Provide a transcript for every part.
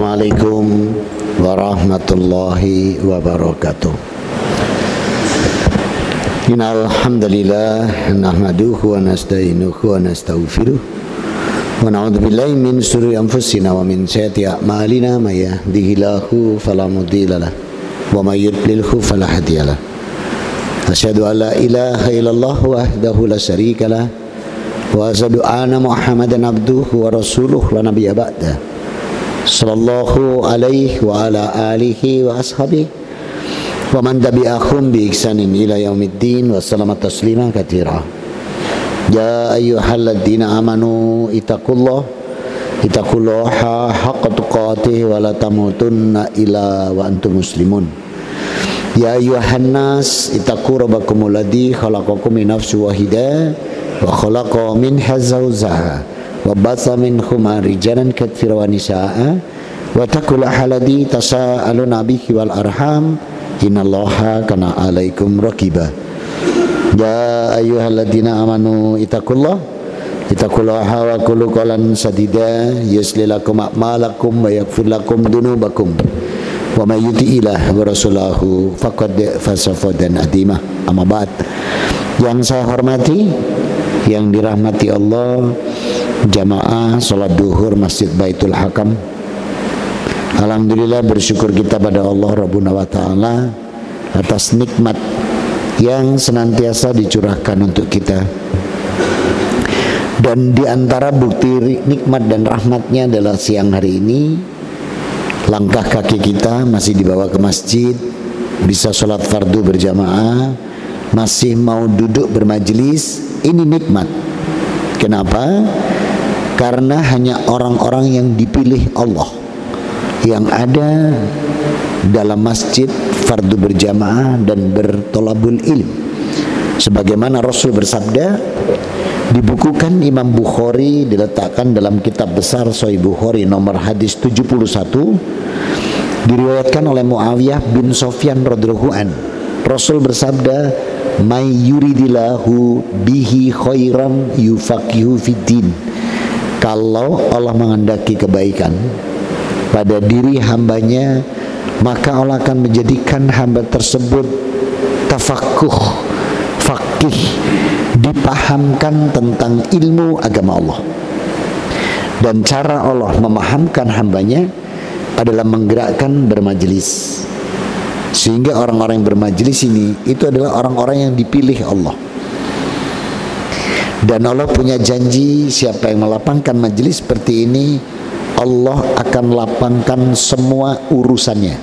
Assalamualaikum warahmatullahi wabarakatuh. Innal hamdalillah nahmaduhu wa nasta'inuhu wa nastaghfiruh wa na'udzu billahi min shururi anfusina wa min sayyiati a'malina may yahdihillahu fala mudhillalah wa may yudlilhu fala hadiyalah. Asyhadu an la ilaha illallah wahdahu la syarikalah wa asyhadu anna Muhammadan abduhu wa rasuluh la nabiyya ba'da. Sallallahu alaihi wa ala alihi wa ashabihi wa man tabi'ahum bi ihsanin ila yaumiddin wa sallama taslima katsira. Ya ayyuhalladzina amanu ittaqullaha haqqa tuqatih wa la tamutunna illa wa antum muslimun. Ya ayyuhan nas ittaqu rabbakumul ladzi khalaqakum min nafsin wahidah wa khalaqa minha zawjaha wa batha minhuma rijalan katsiran wa nisaa'a wa taqullaha alladzi tasaaluna bihi wal arham innallaha kana 'alaikum raqiba. Ya ayyuhalladzina amanu ittaqullaha wa qulu qawlan sadida yuslih lakum a'malakum wa yaghfir lakum dzunubakum wa may yuti'illah wa rasulahu faqad faza fawzan 'azima. Amma ba'd. Yang saya hormati, yang dirahmati Allah, jamaah salat duhur Masjid Baitul Hakam. Alhamdulillah, bersyukur kita pada Allah Rabbuna wa ta'ala atas nikmat yang senantiasa dicurahkan untuk kita. Dan di antara bukti nikmat dan rahmatnya adalah siang hari ini langkah kaki kita masih dibawa ke masjid, bisa sholat fardu berjamaah, masih mau duduk bermajelis. Ini nikmat. Kenapa? Karena hanya orang-orang yang dipilih Allah yang ada dalam masjid fardu berjamaah dan bertolabul ilm. Sebagaimana Rasul bersabda, dibukukan Imam Bukhari, diletakkan dalam kitab besar Sahih Bukhari nomor hadis 71, diriwayatkan oleh Muawiyah bin Sufyan radhiyallahu an. Rasul bersabda, may yuridillahu bihi khairan yufaqihu fiddin. Kalau Allah menghendaki kebaikan pada diri hambanya, maka Allah akan menjadikan hamba tersebut tafaqquh, faqih, dipahamkan tentang ilmu agama Allah. Dan cara Allah memahamkan hambanya adalah menggerakkan bermajelis, sehingga orang-orang yang bermajelis ini itu adalah orang-orang yang dipilih Allah. Dan Allah punya janji, siapa yang melapangkan majelis seperti ini, Allah akan lapangkan semua urusannya.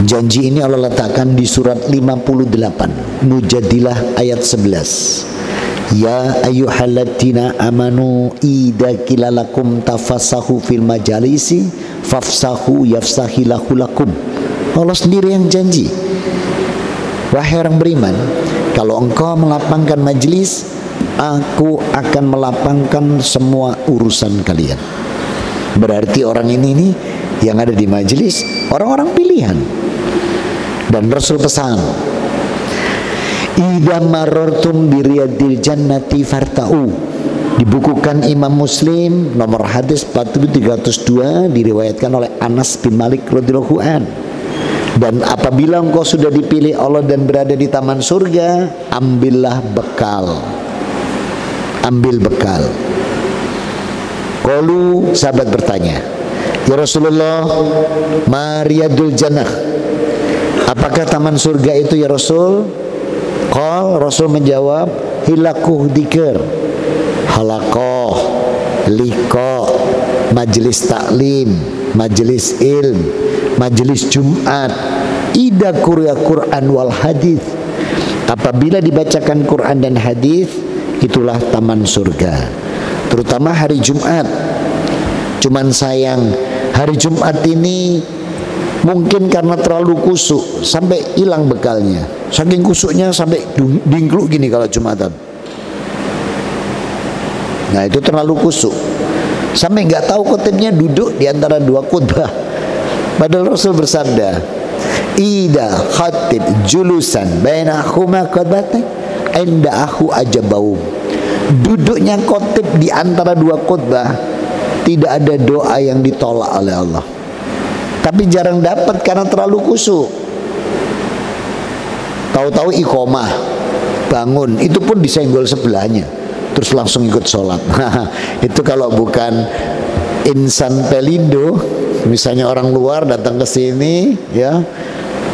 Janji ini Allah letakkan di surat 58 Mujadilah ayat 11. Ya ayyuhalladzina amanu idza qila lakum tafassahu fil majalisi fafsahu yafsahillahu lakum. Allah sendiri yang janji, wahai orang beriman, kalau engkau melapangkan majelis, aku akan melapangkan semua urusan kalian. Berarti orang ini nih yang ada di majelis orang-orang pilihan. Dan Rasul pesan, idza marartum biriyadil jannati farta'u. Dibukukan Imam Muslim nomor hadis 4302, diriwayatkan oleh Anas bin Malik radhiyallahu an. Dan apabila engkau sudah dipilih Allah dan berada di taman surga, ambillah bekal. Ambil bekal. Qalu, sahabat bertanya, ya Rasulullah, ma riyadul jannah? Apakah taman surga itu ya Rasul? Rasul menjawab, hilakuh dzikr, halaqah, liqa, majelis taklim, majelis ilm, majelis Jumat, ida Quran wal hadis. Apabila dibacakan Quran dan hadis, itulah taman surga. Terutama hari Jumat. Cuman sayang, hari Jumat ini mungkin karena terlalu kusuk sampai hilang bekalnya. Saking kusuknya sampai dingkluk gini kalau Jumatan. Nah, itu terlalu kusuk. Sampai nggak tahu khotibnya duduk di antara dua khutbah. Padahal Rasul bersabda, ida khatib julusan bainahuma khutbatan inda aku ajabau. Duduknya khotib di antara dua khutbah tidak ada doa yang ditolak oleh Allah. Tapi jarang dapat karena terlalu khusyuk. Tahu-tahu iqomah, bangun, itu pun disenggol sebelahnya, terus langsung ikut sholat. Itu kalau bukan insan pelindo, misalnya orang luar datang ke sini, ya,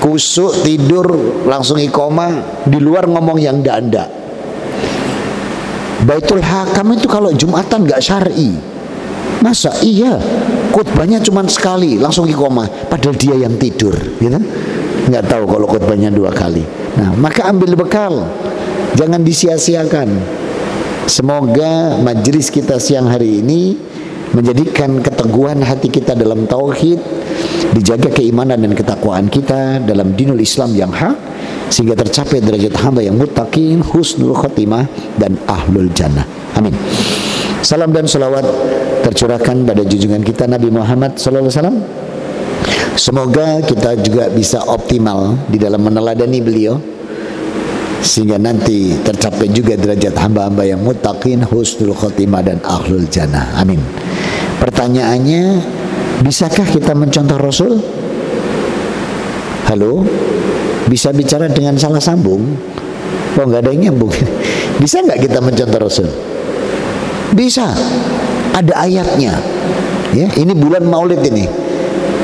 khusyuk tidur langsung iqomah, di luar ngomong yang ndak-ndak. Baitul Hakam itu kalau Jumatan nggak syar'i. Masa iya khutbahnya cuma sekali langsung iqomah, padahal dia yang tidur, gitu. Nggak tahu kalau khutbahnya 2 kali. Nah, maka ambil bekal, jangan disia-siakan. Semoga majelis kita siang hari ini menjadikan keteguhan hati kita dalam tauhid, dijaga keimanan dan ketakwaan kita dalam dinul Islam yang hak, sehingga tercapai derajat hamba yang muttaqin, husnul khotimah, dan ahlul jannah. Amin. Salam dan salawat tercurahkan pada junjungan kita Nabi Muhammad SAW. Semoga kita juga bisa optimal di dalam meneladani beliau, sehingga nanti tercapai juga derajat hamba-hamba yang muttaqin, husnul khotimah, dan ahlul jannah. Amin. Pertanyaannya, bisakah kita mencontoh Rasul? Halo? Bisa bicara dengan salah sambung? Oh, nggak ada yang nyambung. Bisa nggak kita mencontoh Rasul? Bisa. Ada ayatnya. Ya, ini bulan Maulid ini.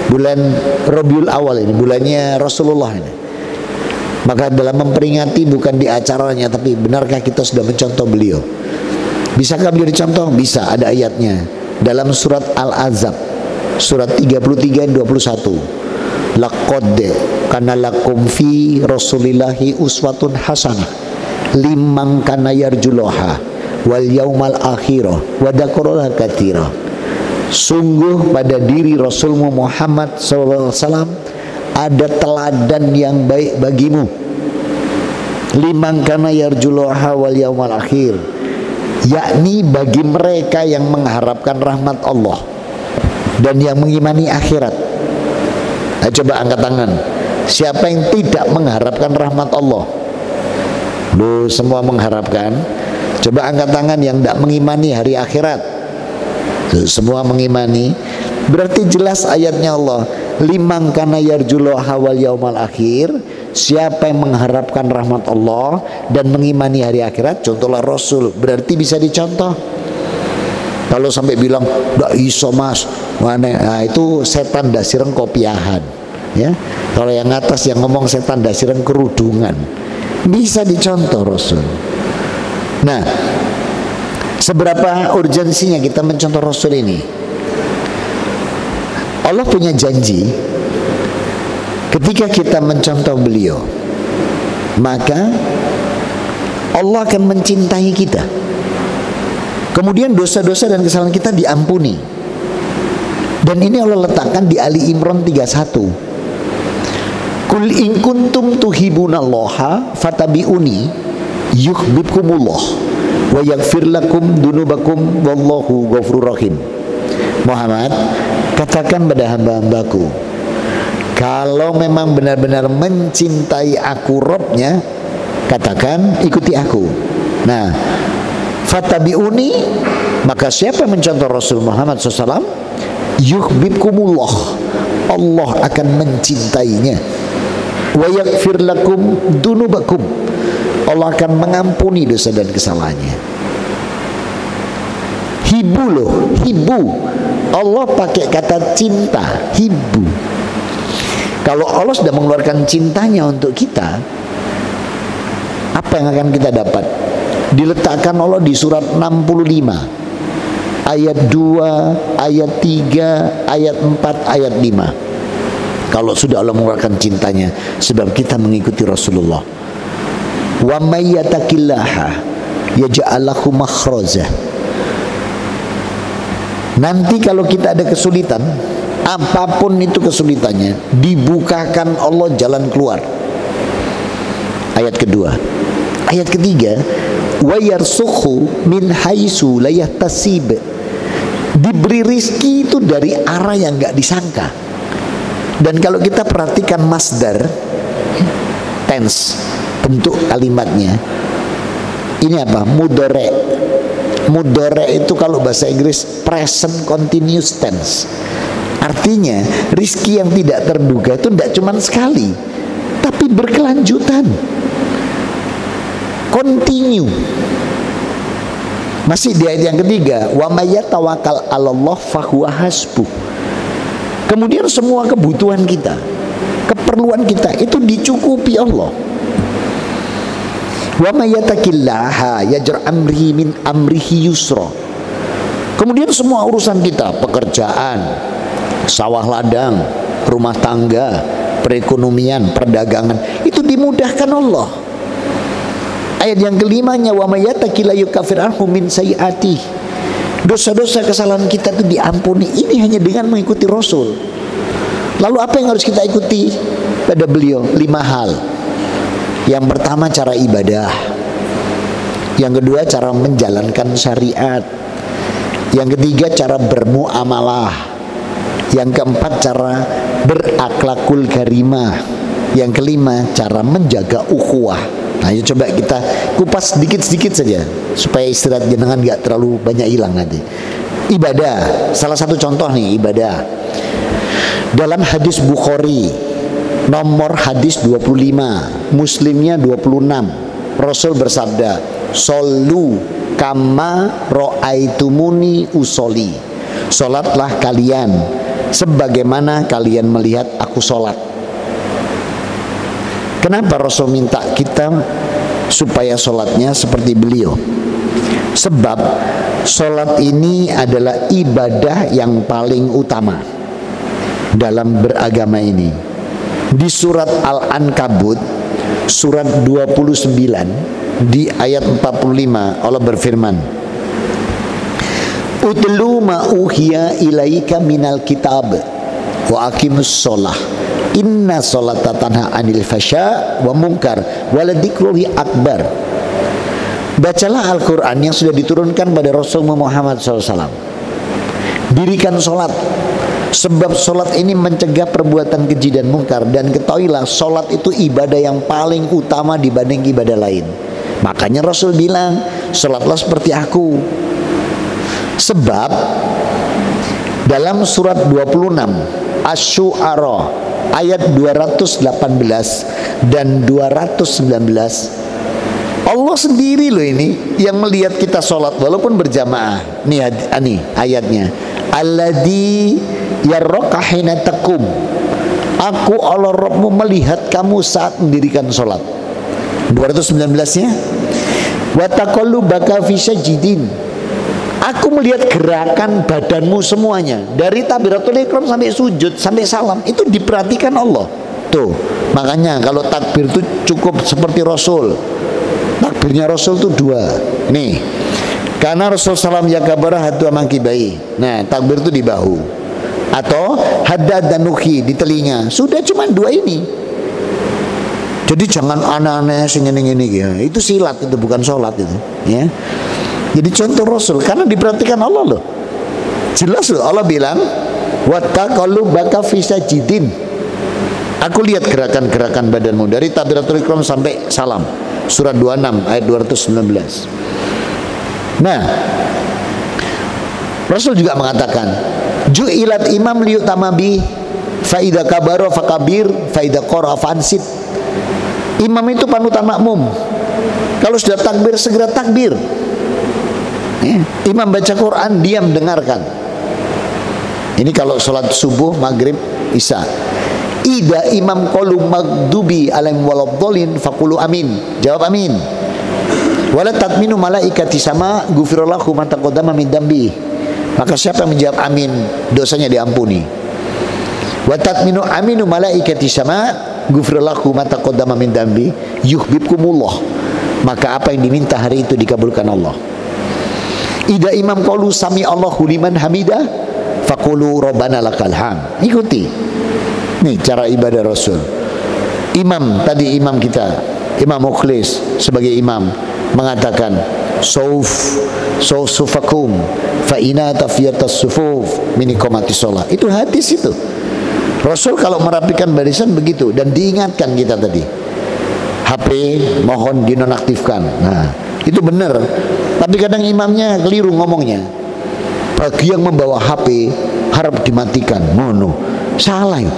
Bulan Rabiul Awal ini, bulannya Rasulullah ini. Maka dalam memperingati bukan di acaranya, tapi benarkah kita sudah mencontoh beliau? Bisakah beliau dicontoh? Bisa, ada ayatnya. Dalam surat Al-Ahzab, surat 33-21. Laqad kana lakum fi Rasulillahi uswatun hasanah liman kana yarjullaha wal yaumal akhirah wa dzakarallaha katsira. Sungguh pada diri Rasulmu Muhammad SAW ada teladan yang baik bagimu, liman kana yarjullaha wal yaumal akhir, yakni bagi mereka yang mengharapkan rahmat Allah dan yang mengimani akhirat. Nah, coba angkat tangan, siapa yang tidak mengharapkan rahmat Allah? Lu semua mengharapkan. Coba angkat tangan yang tidak mengimani hari akhirat. Lu semua mengimani. Berarti jelas ayatnya Allah, liman kana yarjullaha wal yaumal akhir, siapa yang mengharapkan rahmat Allah dan mengimani hari akhirat, contohlah Rasul. Berarti bisa dicontoh. Kalau sampai bilang nggak iso mas, nah itu setan dasireng kopiahan, ya. Kalau yang atas yang ngomong setan dasireng kerudungan, bisa dicontoh Rasul. Nah, seberapa urgensinya kita mencontoh Rasul ini? Allah punya janji, ketika kita mencontoh beliau, maka Allah akan mencintai kita. Kemudian dosa-dosa dan kesalahan kita diampuni. Dan ini Allah letakkan di Ali Imran 31. Kul in kuntum tuhibbunallaha fattabi'uni yuhibbukumullah wa yaghfir lakum dunubakum wallahu ghafurur rahim. Muhammad, katakan pada hamba-hambaku, kalau memang benar-benar mencintai aku Robnya, katakan ikuti aku. Nah, fattabi'uni, maka siapa yang mencontoh Rasul Muhammad SAW, yuhibbukumullah, Allah akan mencintainya. Wa yaghfir lakum dunubakum, Allah akan mengampuni dosa dan kesalahannya. Hibu loh, hibu. Allah pakai kata cinta, hibu. Kalau Allah sudah mengeluarkan cintanya untuk kita, apa yang akan kita dapat? Diletakkan Allah di surat 65 ayat 2, ayat 3, ayat 4, ayat 5. Kalau sudah Allah mengeluarkan cintanya, sebab kita mengikuti Rasulullah. Wa may yattaqillaha yaj'al lahu makhraja. Nanti kalau kita ada kesulitan, apapun itu kesulitannya, dibukakan Allah jalan keluar. Ayat kedua. Ayat ketiga, wa yarsukhu min haitsu la yahtasib. Diberi rizki itu dari arah yang enggak disangka. Dan kalau kita perhatikan masdar, tense, bentuk kalimatnya, ini apa? Mudhari. Mudhari itu kalau bahasa Inggris present continuous tense. Artinya rizki yang tidak terduga itu tidak cuma sekali, tapi berkelanjutan, continue. Masih di ayat yang ketiga, wa may yatawakkal 'alallah fahuwa hasbuh. Kemudian semua kebutuhan kita, keperluan kita itu dicukupi Allah. Wa may yattaqillaha yaj'al amrihi min amrihi yusra. Kemudian semua urusan kita, pekerjaan, sawah ladang, rumah tangga, perekonomian, perdagangan, itu dimudahkan Allah. Ayat yang kelimanya, wa may yattaqilla yukaffir anhu min sayyi'atihi. Dosa-dosa kesalahan kita itu diampuni. Ini hanya dengan mengikuti Rasul. Lalu apa yang harus kita ikuti pada beliau? 5 hal. Yang pertama cara ibadah. Yang kedua cara menjalankan syariat. Yang ketiga cara bermuamalah. Yang keempat cara berakhlakul karimah. Yang kelima cara menjaga ukhuwah. Nah, yuk coba kita kupas sedikit-sedikit saja supaya istirahat jenengan gak terlalu banyak hilang nanti. Ibadah, salah satu contoh nih ibadah. Dalam hadis Bukhari nomor hadis 25, Muslimnya 26, Rasul bersabda, "Shollu kama ra'aitumuni usolli." Salatlah kalian sebagaimana kalian melihat aku salat. Kenapa Rasul minta kita supaya sholatnya seperti beliau? Sebab sholat ini adalah ibadah yang paling utama dalam beragama ini. Di surat Al-Ankabut surat 29 di ayat 45 Allah berfirman, "Utlu ma uhiya ilaika minal kitab wa aqimus sholah. Inna sholata tanha anil fasya wa munkar waladikruhi akbar." Bacalah Al-Quran yang sudah diturunkan pada Rasul Muhammad SAW. Dirikan sholat, sebab sholat ini mencegah perbuatan keji dan mungkar. Dan ketahuilah sholat itu ibadah yang paling utama dibanding ibadah lain. Makanya Rasul bilang, sholatlah seperti aku. Sebab dalam surat 26 Asy-Syu'ara ayat 218 dan 219, Allah sendiri loh ini yang melihat kita sholat walaupun berjamaah. Nih ayatnya, alladzi yarraka hina taqum. Aku Allah Rabbmu melihat kamu saat mendirikan sholat. 219-nya, wa taqallubaka fi sajidin. Aku melihat gerakan badanmu semuanya, dari takbiratul ihram sampai sujud sampai salam, itu diperhatikan Allah. Tuh, makanya kalau takbir itu cukup seperti Rasul. Takbirnya Rasul itu 2. Nih, karena Rasul salam yakabara hadu amangkibai. Nah, takbir itu di bahu atau haddad dan nuhi di telinga. Sudah cuma 2 ini. Jadi jangan aneh-aneh sing-ngene ya. Itu silat, itu bukan sholat itu, ya. Jadi contoh Rasul karena diperhatikan Allah loh. Jelas loh Allah bilang, "Wa taqallubaka fi sajidin." Aku lihat gerakan-gerakan badanmu dari takbiratul ihram sampai salam. Surat 26 ayat 219. Nah, Rasul juga mengatakan, "Ju'ilat imam liyutama bi fa idza kabara fakabir fa idza qara fansit." Imam itu panutan makmum. Kalau sudah takbir segera takbir. Imam baca Quran, diam dengarkan. Ini kalau sholat subuh, maghrib, isya. Ida imam qalu maghdubi alaihim waladhdallin faqulu amin. Jawab amin. Wala tatminu malaikati sama ghufirallahu ma taqaddama min dambi. Maka siapa yang menjawab amin, dosanya diampuni. Wa tatminu aminu malaikati sama ghufirallahu ma taqaddama min dambi yuhibbukumullah. Maka apa yang diminta hari itu dikabulkan Allah. Ida imam qalu sami Allahu liman hamidah faqulu rabbana lakal hamd. Ikuti. Nih cara ibadah Rasul. Imam tadi, imam kita, Imam Mukhlis sebagai imam mengatakan, sufakum fa ina tafiyatas sufuf min iqamati shalah. Itu hadis itu. Rasul kalau merapikan barisan begitu, dan diingatkan kita tadi. HP mohon dinonaktifkan. Nah, Itu benar. Tapi kadang imamnya keliru ngomongnya. Bagi yang membawa HP harap dimatikan. Mono. Salah ya.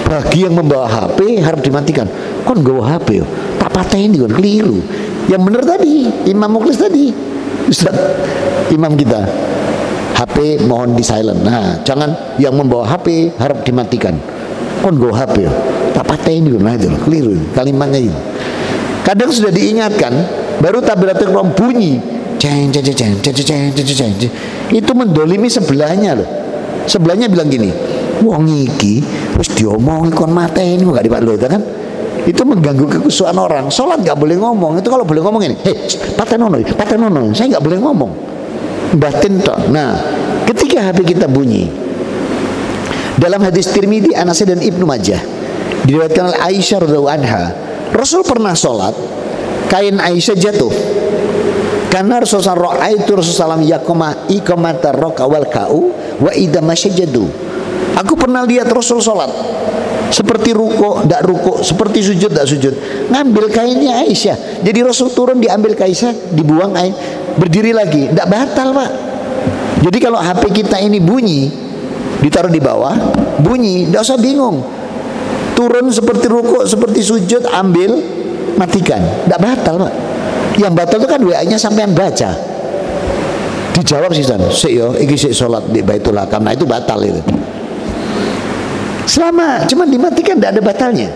Bagi yang membawa HP harap dimatikan. Kon bawa HP yo. Tak patahin kon keliru. Yang benar tadi Imam Mukhlis tadi. Ustaz imam kita. HP mohon di silent. Nah, jangan yang membawa HP harap dimatikan. Kon bawa HP yo. Tak patahin kon. Nah itu keliru kalimatnya itu. Kadang sudah diingatkan, baru takbiratul ihram bunyi, ceng ceng ceng ceng ceng ceng ceng. Itu mendolimi sebelahnya loh. Sebelahnya bilang gini, wong iki terus diomongi kon mateni kok gak dipatlo kan? Itu mengganggu kekhusyuan orang. Salat gak boleh ngomong. Itu kalau boleh ngomong ini, hei patenono, saya gak boleh ngomong. Batin tok. Nah, ketika HP kita bunyi, dalam hadis Tirmidzi, Anas dan Ibnu Majah, diriwayatkan oleh Aisyah radhiyallahu anha, Rasul pernah sholat, kain Aisyah jatuh. Karena Rasulullah itu Rasulullah yakoma iqamata raka wal ka'u wa idza masyajadu. Aku pernah lihat Rasul sholat seperti ruko, ndak ruko, seperti sujud, ndak sujud. Ngambil kainnya Aisyah. Jadi Rasul turun diambil Aisyah, dibuang air, berdiri lagi, ndak batal Pak. Jadi kalau HP kita ini bunyi, ditaruh di bawah, bunyi, ndak usah bingung. Turun seperti ruko, seperti sujud, ambil, matikan. Tidak batal Pak. Yang batal itu kan WA-nya sampean baca. Dijawab sih San, yo, iki sik sholat di Baitullah, karena itu batal itu. Selama cuma dimatikan tidak ada batalnya.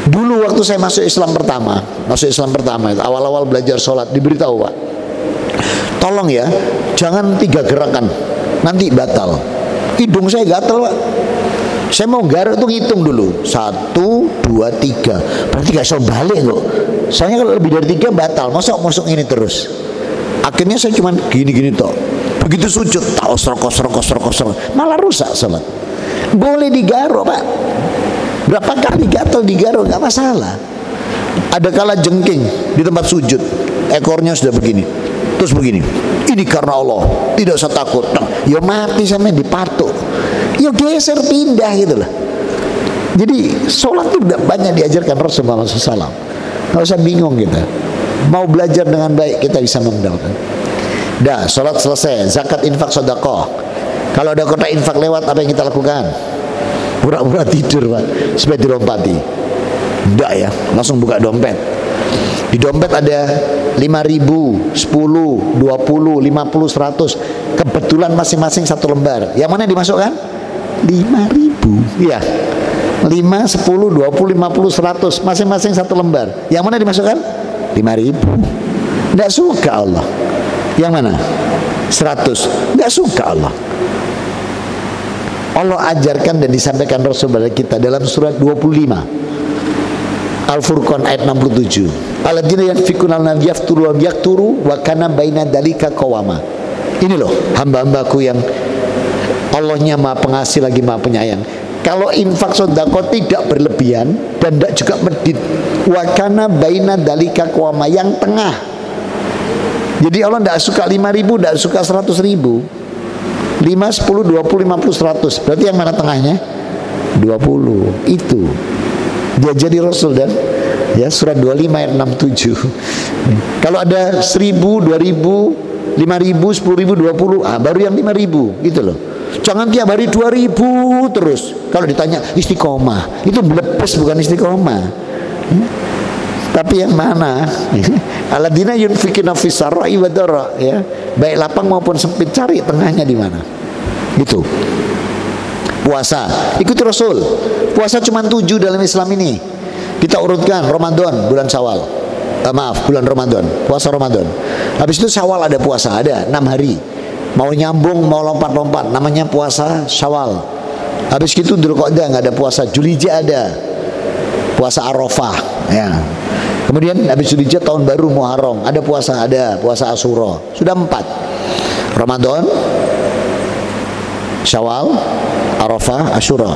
Dulu waktu saya masuk Islam pertama itu awal-awal belajar sholat diberitahu Pak, tolong ya, jangan 3 gerakan, nanti batal. Hidung saya gatal Pak. Saya mau garuk tuh ngitung dulu 1, 2, 3. Berarti gak bisa balik kok. Soalnya kalau lebih dari 3 batal. Masa masuk ini terus. Akhirnya saya cuma gini-gini toh. Begitu sujud tak osrok. Malah rusak salat. Boleh digaruk Pak. Berapa kali gatal digaruk gak masalah. Ada kala jengking di tempat sujud, ekornya sudah begini, terus begini. Ini karena Allah, tidak usah takut. Nah, ya mati sampai dipatuk. Ya geser pindah gitu loh. Jadi sholat itu banyak diajarkan Rasulullah SAW. Nggak usah bingung kita. Mau belajar dengan baik kita bisa mendapatkan. Dah, sholat selesai. Zakat, infak, sedekah. Kalau ada kotak infak lewat, apa yang kita lakukan? Pura-pura tidur Pak, supaya dilompati. Enggak ya, langsung buka dompet. Di dompet ada 5.000, 10, 20, 50, 100. Kebetulan masing-masing 1 lembar. Yang mana dimasukkan? 5.000. Iya. 5, 10, 20, 50, 100. Masing-masing 1 lembar. Yang mana dimasukkan? 5.000. Enggak suka Allah. Yang mana? 100. Enggak suka Allah. Allah ajarkan dan disampaikan Rasul kepada kita dalam surat 25 Al-Furqan ayat 67. Alladzina yanfikuna lan yafturu wa yakturu wa kana baina dalika qawama. Ini loh hamba-hambaku yang Allahnya Maha Pengasih lagi Maha Penyayang. Kalau infak sedekah tidak berlebihan dan tidak juga medit. Wa kana baina dalika qawama, yang tengah. Jadi Allah tidak suka 5.000, tidak suka 100.000. 5, 10, 20, 50, 100. Berarti yang mana tengahnya? 20. Itu dia jadi Rasul. Dan ya surat 25 ayat 67. Kalau ada 1.000, 2.000, 5.000, 10.000, 20, baru yang 5.000 gitu loh. Jangan tiap hari 2.000 terus. Kalau ditanya istiqomah, itu melepes bukan istiqomah. Tapi yang mana? Alladzina yunfikuna fis sarai wa dharra, ya. Baik lapang maupun sempit, cari tengahnya di mana. Itu. Puasa, ikuti Rasul. Puasa cuma 7 dalam Islam ini. Kita urutkan Ramadan, bulan Syawal. Bulan Ramadan, puasa Ramadan. Habis itu Syawal ada puasa, ada 6 hari. Mau nyambung, mau lompat-lompat, namanya puasa Syawal. Habis itu Dzulqa'dah enggak ada puasa, Dzulhijjah ada. Puasa Arafah, ya. Kemudian habis Dzulhijjah tahun baru Muharram, ada puasa Asyura. Sudah 4. Ramadan, Syawal, Arafah, Asyura.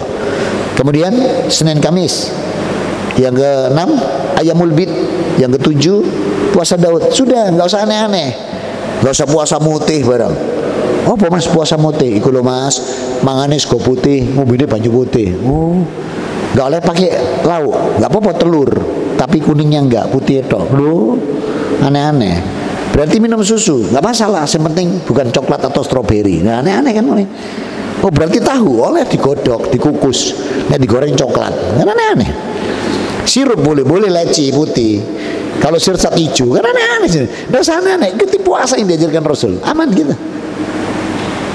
Kemudian Senin Kamis. Yang ke-6 Ayyamul Bid. Yang ke-7 puasa Daud. Sudah, enggak usah aneh-aneh. Enggak usah puasa mutih barang. Oh, Mas puasa mutih. Iku lho Mas, mangane sego putih, ngombene banyu putih. Oh. Enggak boleh pakai lauk. Enggak apa-apa telur, tapi kuningnya enggak, putih tok. Lho. Aneh-aneh. Berarti minum susu nggak masalah, yang penting bukan coklat atau stroberi. Nah, aneh-aneh kan mulai. Oh, berarti tahu oleh digodok, dikukus, digoreng coklat. Kan aneh-aneh. Sirup boleh leci putih. Kalau sirsat hijau kan aneh-aneh sih. Nggak usah aneh-aneh. Ikuti puasa yang diajarkan Rasul. Aman kita.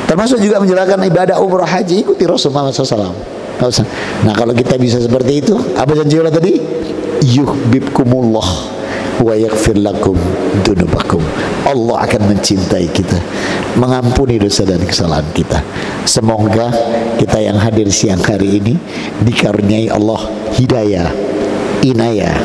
Termasuk juga menjalankan ibadah umrah haji, ikuti Rasul Muhammad SAW. Nah, kalau kita bisa seperti itu, apa janji Allah tadi? Yuhibbukumullah wa yaghfir lakum dunubakum. Allah akan mencintai kita, mengampuni dosa dan kesalahan kita. Semoga kita yang hadir siang hari ini dikaruniai Allah hidayah, inayah,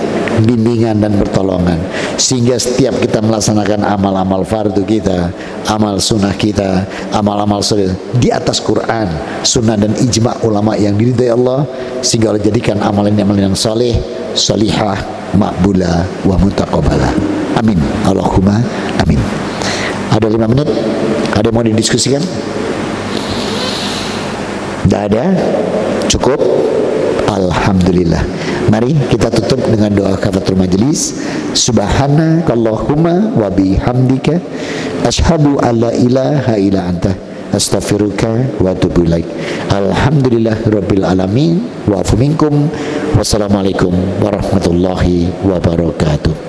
bimbingan dan pertolongan, sehingga setiap kita melaksanakan amal-amal fardu kita, amal sunnah kita, amal-amal soleh di atas Quran, sunnah dan ijma' ulama yang diridai Allah, sehingga Allah jadikan amalan-amalan yang soleh, solihah, makbulah, wa mutaqabbalah. Amin. Allahumma amin. Ada 5 menit. Ada yang mau didiskusikan? Tidak ada? Cukup? Alhamdulillah. Mari kita tutup dengan doa kafaratul majelis. Subhanakallahumma wa bihamdika asyhadu alla ilaha illa anta astaghfiruka wa atubu ilaik. Alhamdulillahirabbil alamin wa afu minkum. Wassalamualaikum warahmatullahi wabarakatuh.